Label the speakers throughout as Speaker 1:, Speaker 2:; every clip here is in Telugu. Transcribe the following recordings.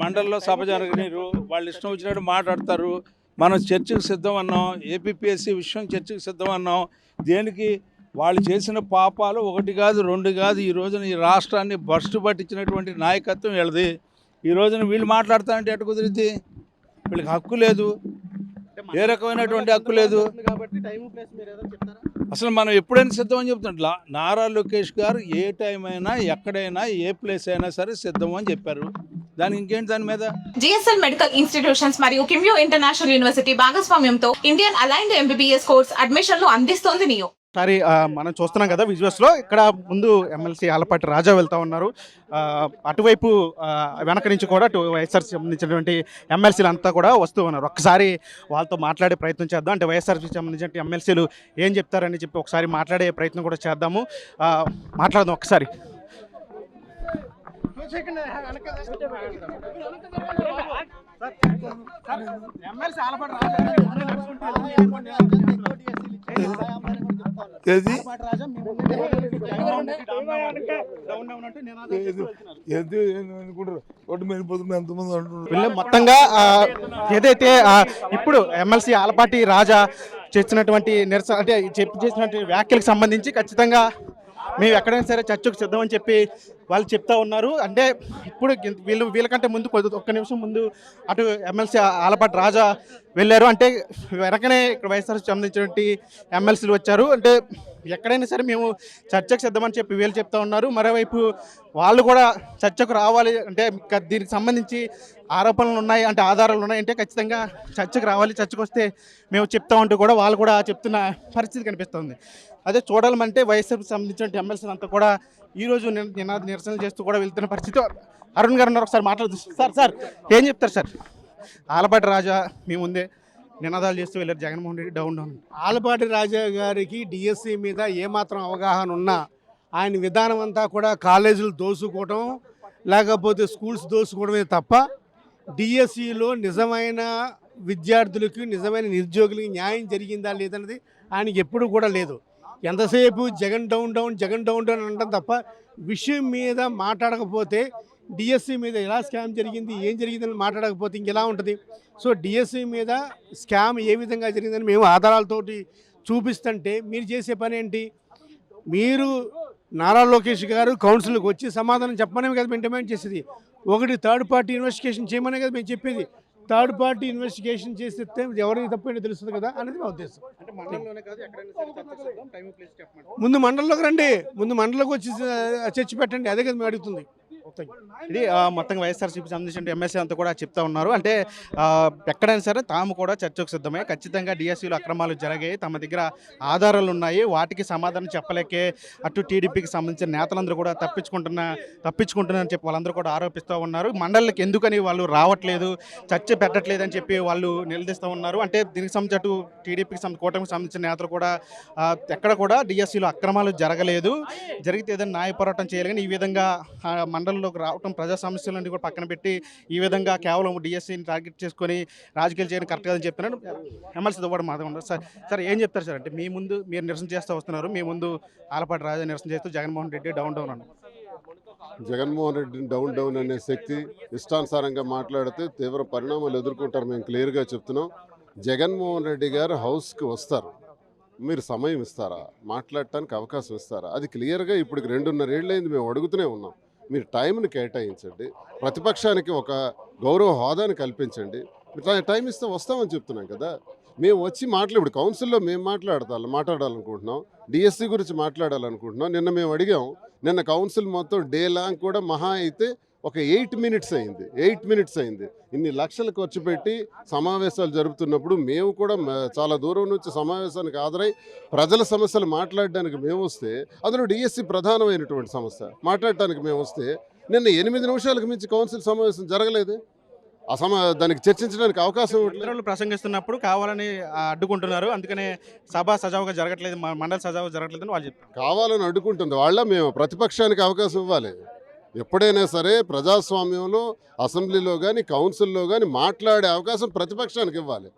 Speaker 1: మండలిలో సభ జరగనీరు, వాళ్ళు ఇష్టం వచ్చినట్టు మాట్లాడతారు. మనం చర్చకు సిద్ధం అన్నాం, ఏపీఎస్సీ విషయం చర్చకు సిద్ధం అన్నాం. దేనికి? వాళ్ళు చేసిన పాపాలు ఒకటి కాదు, రెండు కాదు. ఈ రోజున ఈ రాష్ట్రాన్ని బస్టు పట్టించినటువంటి నాయకత్వం వీళ్ళది. ఈ రోజున వీళ్ళు మాట్లాడతానంటే ఎట్ట కుదిరిద్ది? వీళ్ళకి హక్కు లేదు, ఏ రకమైనటువంటి హక్కు లేదు. అసలు మనం ఎప్పుడైనా సిద్ధం అని చెప్తున్నట్లా. నారా లోకేష్ గారు ఏ టైం అయినా, ఎక్కడైనా, ఏ ప్లేస్ అయినా సరే సిద్ధం అని చెప్పారు. దానికి ఇంకేంటి దాని మీద?
Speaker 2: జిఎస్ఎల్ మెడికల్ ఇన్స్టిట్యూషన్స్ మరియు కిమ్యూ ఇంటర్నేషనల్ యూనివర్సిటీ భాగస్వామ్యంతో ఇండియన్ అలైన్డ్ ఎంబీబీఎస్ కోర్స్ అడ్మిషన్లు అందిస్తోంది నియో.
Speaker 3: సారి మనం చూస్తున్నాం కదా విజువల్స్లో, ఇక్కడ ముందు ఎమ్మెల్సీ ఆలపాటి రాజా వెళ్తూ ఉన్నారు. అటువైపు వెనక నుంచి కూడా వైఎస్ఆర్ సంబంధించినటువంటి ఎమ్మెల్సీలు అంతా కూడా వస్తూ ఉన్నారు. ఒక్కసారి వాళ్ళతో మాట్లాడే ప్రయత్నం చేద్దాం. అంటే వైఎస్ఆర్కి సంబంధించిన ఎమ్మెల్సీలు ఏం చెప్తారని చెప్పి ఒకసారి మాట్లాడే ప్రయత్నం కూడా చేద్దాము. మాట్లాడదాం ఒకసారి. మొత్తంగా ఏదైతే ఇప్పుడు ఎమ్మెల్సీ ఆలపాటి రాజా చేసినటువంటి నిరసన, అంటే చేసినటువంటి వ్యాఖ్యలకు సంబంధించి ఖచ్చితంగా మేము ఎక్కడైనా సరే చర్చకు సిద్ధమని చెప్పి వాళ్ళు చెప్తా ఉన్నారు. అంటే ఇప్పుడు వీళ్ళకంటే ముందు ఒక్క నిమిషం ముందు అటు ఎమ్మెల్సీ ఆలపాటి రాజా వెళ్ళారు. అంటే వెనకనే ఇక్కడ వైఎస్ఆర్ సంబంధించినటువంటి ఎమ్మెల్సీలు వచ్చారు. అంటే ఎక్కడైనా సరే మేము చర్చకు సిద్ధమని చెప్పి వీళ్ళు చెప్తా ఉన్నారు. మరోవైపు వాళ్ళు కూడా చర్చకు రావాలి, అంటే దీనికి సంబంధించి ఆరోపణలు ఉన్నాయి, అంటే ఆధారాలు ఉన్నాయి, అంటే ఖచ్చితంగా చర్చకు రావాలి, చర్చకు వస్తే మేము చెప్తామంటూ కూడా వాళ్ళు కూడా చెప్తున్న పరిస్థితి కనిపిస్తుంది. అదే చూడాలంటే వైఎస్ఆర్కి సంబంధించిన ఎమ్మెల్సీలు అంతా కూడా ఈరోజు నిరసనలు చేస్తూ కూడా వెళ్తున్న పరిస్థితి. అరుణ్ గారు ఉన్నారు, ఒకసారి మాట్లాడుతూ. సార్ ఏం చెప్తారు సార్? ఆలపాటి రాజా మీ ముందే నినాదాలు చేస్తూ వెళ్ళారు, జగన్మోహన్ రెడ్డి డౌన్.
Speaker 4: ఆలపాటి రాజా గారికి డిఎస్సి మీద ఏమాత్రం అవగాహన ఉన్నా ఆయన విధానం అంతా కూడా కాలేజీలు దోసుకోవడం, లేకపోతే స్కూల్స్ దోసుకోవడమే తప్ప డిఎస్సిలో నిజమైన విద్యార్థులకి, నిజమైన నిరుద్యోగులకి న్యాయం జరిగిందా లేదన్నది ఆయనకి ఎప్పుడు కూడా లేదు. ఎంతసేపు జగన్ డౌన్ అనడం తప్ప విషయం మీద మాట్లాడకపోతే, డిఎస్సి మీద ఎలా స్కామ్ జరిగింది, ఏం జరిగిందని మాట్లాడకపోతే ఇంకెలా ఉంటుంది? సో డిఎస్సి మీద స్కామ్ ఏ విధంగా జరిగిందని మేము ఆధారాలతోటి చూపిస్తుంటే మీరు చేసే పని ఏంటి? మీరు నారా లోకేష్ గారు కౌన్సిల్కి వచ్చి సమాధానం చెప్పమనే కదా మేము డిమాండ్ చేసేది. ఒకటి థర్డ్ పార్టీ ఇన్వెస్టిగేషన్ చేయమనే కదా మేము చెప్పేది. థర్డ్ పార్టీ ఇన్వెస్టిగేషన్ చేస్తే ఎవరికి తప్పేంటో తెలుస్తుంది కదా అనేది మా ఉద్దేశం. ముందు మండలంలోకి రండి, ముందు మండలంలోకి వచ్చి చర్చ పెట్టండి, అదే కదా మేము అడుగుతుంది.
Speaker 3: ఇది మొత్తంగా వైఎస్ఆర్సీపీ సంబంధించిన ఎమ్మెల్సీ అంతా కూడా చెప్తా ఉన్నారు. అంటే ఎక్కడైనా సరే తాము కూడా చర్చకు సిద్ధమే, ఖచ్చితంగా డిఎస్సీలో అక్రమాలు జరిగాయి, తమ దగ్గర ఆధారాలు ఉన్నాయి, వాటికి సమాధానం చెప్పలేకే అటు టీడీపీకి సంబంధించిన నేతలందరూ కూడా తప్పించుకుంటున్నారని చెప్పి వాళ్ళందరూ కూడా ఆరోపిస్తూ ఉన్నారు. మండలికి ఎందుకని వాళ్ళు రావట్లేదు, చర్చ పెట్టట్లేదు అని చెప్పి వాళ్ళు నిలదీస్తూ ఉన్నారు. అంటే దీనికి సంబంధించి అటు టీడీపీకి కూటమికి సంబంధించిన నేతలు కూడా ఎక్కడ కూడా డిఎస్సీలో అక్రమాలు జరగలేదు, జరిగితే ఏదైనా న్యాయ పోరాటం చేయాలి, కానీ ఈ విధంగా మండలంలోకి రావటం, ప్రజా సమస్యలన్నీ కూడా పక్కన పెట్టి ఈ విధంగా కేవలం డిఎస్సీని టార్గెట్ చేసుకొని రాజకీయాలు చేయడం కరెక్ట్ కాదని చెప్తున్నాను. ఎమ్మెల్సీతో కూడా మాట్లాడుతున్నారు. సార్ ఏం చెప్తారు సార్? అంటే మీ ముందు మీరు నిరసన చేస్తూ వస్తున్నారు, మీ ముందు ఆలపాటి రాజా నిరసన చేస్తూ జగన్మోహన్ రెడ్డి డౌన్ అన్నారు.
Speaker 5: జగన్మోహన్ రెడ్డిని డౌన్ అనే శక్తి ఇష్టానుసారంగా మాట్లాడితే తీవ్ర పరిణామాలు ఎదుర్కొంటారు. మేము క్లియర్గా చెప్తున్నాం. జగన్మోహన్ రెడ్డి గారు హౌస్కి వస్తారు, మీరు సమయం ఇస్తారా, మాట్లాడటానికి అవకాశం ఇస్తారా? అది క్లియర్గా ఇప్పుడు 2.5 ఏళ్ళైంది మేము అడుగుతూనే ఉన్నాం. మీరు టైంని కేటాయించండి, ప్రతిపక్షానికి ఒక గౌరవ హోదాని కల్పించండి. టైం ఇస్తే వస్తామని చెప్తున్నాం కదా. మేము వచ్చి ఇప్పుడు కౌన్సిల్లో మేము మాట్లాడాలనుకుంటున్నాం, డిఎస్సి గురించి మాట్లాడాలనుకుంటున్నాం. నిన్న మేము అడిగాం, నిన్న కౌన్సిల్ మొత్తం డే లాంగ్ కూడా మహా అయితే ఒక 8 మినిట్స్ అయింది. ఇన్ని లక్షలు ఖర్చు పెట్టి సమావేశాలు జరుపుతున్నప్పుడు మేము కూడా చాలా దూరం నుంచి సమావేశానికి హాజరై ప్రజల సమస్యలు మాట్లాడడానికి మేము వస్తే, అందులో డిఎస్సి ప్రధానమైనటువంటి సమస్య మాట్లాడటానికి మేము వస్తే, నిన్న 8 నిమిషాలకు మించి కౌన్సిల్ సమావేశం జరగలేదు. దానికి చర్చించడానికి అవకాశం
Speaker 3: ఇతరులు ప్రసంగిస్తున్నప్పుడు కావాలని అడ్డుకుంటున్నారు, అందుకనే సభ సజావుగా జరగట్లేదు, మండలి సజావుగా జరగట్లేదని వాళ్ళు చెప్తారు.
Speaker 5: కావాలని అడ్డుకుంటుంది వాళ్ళ. మేము ప్రతిపక్షానికి అవకాశం ఇవ్వాలి. ఎప్పుడైనా సరే ప్రజాస్వామ్యంలో అసెంబ్లీలో కానీ కౌన్సిల్లో కానీ మాట్లాడే అవకాశం ప్రతిపక్షానికి ఇవ్వాలి.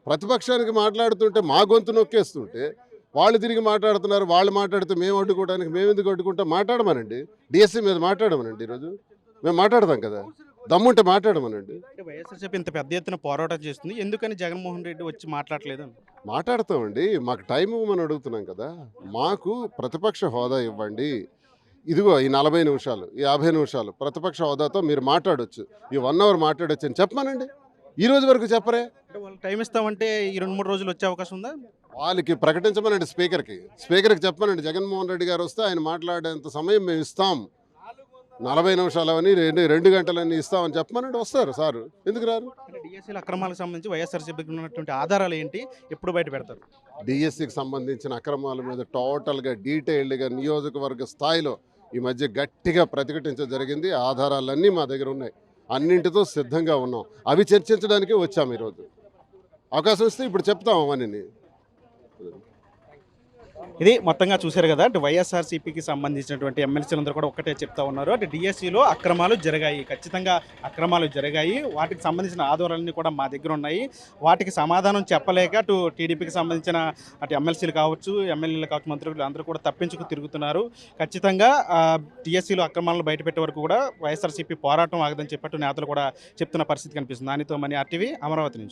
Speaker 5: ప్రతిపక్షానికి మాట్లాడుతుంటే మా గొంతు నొక్కేస్తుంటే వాళ్ళు తిరిగి మాట్లాడుతున్నారు. వాళ్ళు మాట్లాడితే మేము అడ్డుకోవడానికి మేము ఎందుకు అడ్డుకుంటాం? మాట్లాడమనండి, డిఎస్సి మీద మాట్లాడమనండి. ఈరోజు మేము మాట్లాడదాం కదా. దమ్ముంటే మాట్లాడమనండి.
Speaker 3: అంటే వైఎస్ఆర్సీపీ ఇంత పెద్ద ఎత్తున పోరాటం చేస్తుంది, ఎందుకని జగన్మోహన్ రెడ్డి వచ్చి మాట్లాడలేదు అని?
Speaker 5: మాట్లాడతామండి. మాకు టైం ఇవ్వమని అడుగుతున్నాం కదా. మాకు ప్రతిపక్ష హోదా ఇవ్వండి. ఇదిగో ఈ 40 నిమిషాలు, ఈ 50 నిమిషాలు ప్రతిపక్ష హోదాతో మీరు మాట్లాడొచ్చు. ఈ 1 అవర్ మాట్లాడొచ్చు అని చెప్పమనండి. ఈ రోజు వరకు చెప్పరే.
Speaker 3: అంటే వాళ్ళు టైం ఇస్తామంటే ఈ 2-3 రోజులు వచ్చే అవకాశం ఉందా?
Speaker 5: వాళ్ళకి ప్రకటించమనండి, స్పీకర్కి చెప్పమనండి. జగన్మోహన్ రెడ్డి గారు వస్తే ఆయన మాట్లాడేంత సమయం మేము ఇస్తాం, 40 నిమిషాలని 2 గంటలని ఇస్తామని చెప్పమనండి. వస్తారు సార్, ఎందుకు రారు?
Speaker 3: అంటే డిఎస్సీల అక్రమాలకు సంబంధించి వైఎస్ఆర్సీపీకి ఉన్నటువంటి ఆధారాలు ఏంటి, ఎప్పుడు బయట పెడతారు?
Speaker 5: డిఎస్సికి సంబంధించిన అక్రమాల మీద టోటల్గా డీటెయిల్డ్గా నియోజకవర్గ స్థాయిలో ఈ మధ్య గట్టిగా ప్రతిఘటించడం జరిగింది. ఆధారాలన్నీ మా దగ్గర ఉన్నాయి, అన్నింటితో సిద్ధంగా ఉన్నాం. అవి చర్చించడానికి వచ్చాము ఈరోజు. అవకాశం ఇస్తే ఇప్పుడు చెప్తాం అవన్నీ.
Speaker 3: ఇది మొత్తంగా చూశారు కదా, అటు వైఎస్ఆర్సీపీకి సంబంధించినటువంటి ఎమ్మెల్సీలందరూ కూడా ఒక్కటే చెప్తా ఉన్నారు, అటు డిఎస్సీలో అక్రమాలు జరిగాయి, ఖచ్చితంగా అక్రమాలు జరిగాయి, వాటికి సంబంధించిన ఆధారాలన్నీ కూడా మా దగ్గర ఉన్నాయి. వాటికి సమాధానం చెప్పలేక అటు టీడీపీకి సంబంధించిన అటు ఎమ్మెల్సీలు కావచ్చు, ఎమ్మెల్యేలు కావచ్చు, మంత్రులు అందరూ కూడా తప్పించుకు తిరుగుతున్నారు. ఖచ్చితంగా డిఎస్సీలో అక్రమాలను బయటపెట్టే వరకు కూడా వైఎస్ఆర్సీపీ పోరాటం ఆగదని చెప్పట్టు నేతలు కూడా చెప్తున్న పరిస్థితి కనిపిస్తుంది. దానితో మనీ RTV, అమరావతి నుంచి.